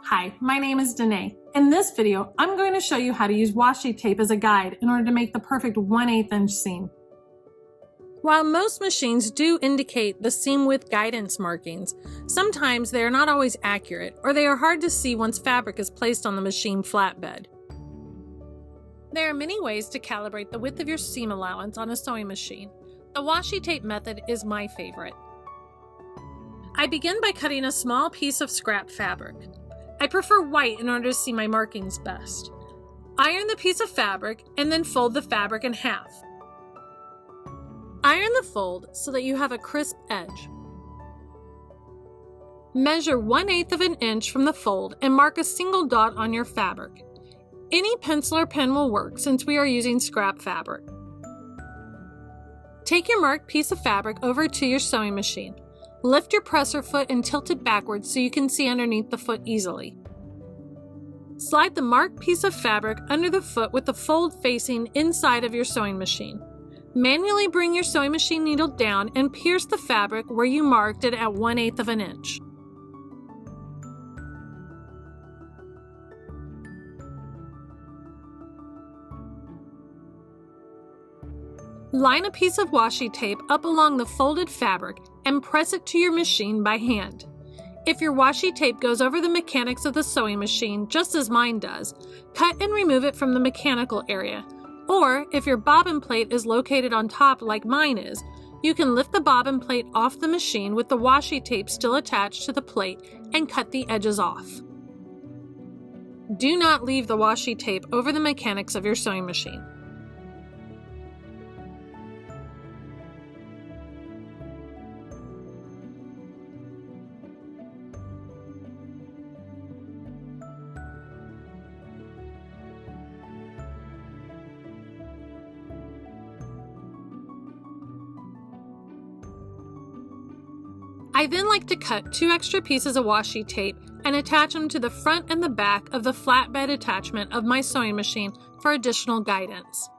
Hi, my name is Danae. In this video, I'm going to show you how to use washi tape as a guide in order to make the perfect 1/8 inch seam. While most machines do indicate the seam width guidance markings, sometimes they are not always accurate or they are hard to see once fabric is placed on the machine flatbed. There are many ways to calibrate the width of your seam allowance on a sewing machine. The washi tape method is my favorite. I begin by cutting a small piece of scrap fabric. I prefer white in order to see my markings best. Iron the piece of fabric and then fold the fabric in half. Iron the fold so that you have a crisp edge. Measure 1/8 of an inch from the fold and mark a single dot on your fabric. Any pencil or pen will work since we are using scrap fabric. Take your marked piece of fabric over to your sewing machine. Lift your presser foot and tilt it backwards so you can see underneath the foot easily. Slide the marked piece of fabric under the foot with the fold facing inside of your sewing machine. Manually bring your sewing machine needle down and pierce the fabric where you marked it at 1/8 of an inch. Line a piece of washi tape up along the folded fabric and press it to your machine by hand. If your washi tape goes over the mechanics of the sewing machine, just as mine does, cut and remove it from the mechanical area. Or, if your bobbin plate is located on top like mine is, you can lift the bobbin plate off the machine with the washi tape still attached to the plate and cut the edges off. Do not leave the washi tape over the mechanics of your sewing machine. I then like to cut 2 extra pieces of washi tape and attach them to the front and the back of the flatbed attachment of my sewing machine for additional guidance.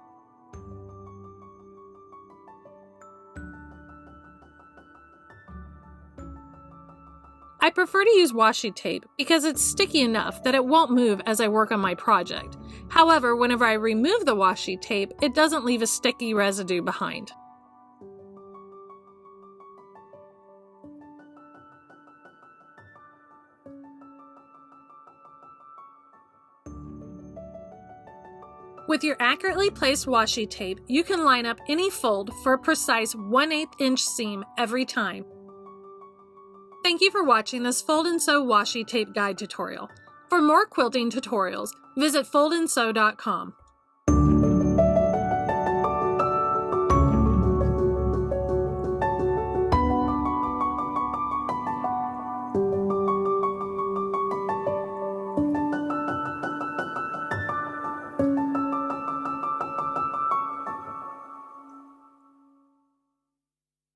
I prefer to use washi tape because it's sticky enough that it won't move as I work on my project. However, whenever I remove the washi tape, it doesn't leave a sticky residue behind. With your accurately placed washi tape, you can line up any fold for a precise 1/8 inch seam every time. Thank you for watching this Fold and Sew washi tape guide tutorial. For more quilting tutorials, visit foldandsew.com.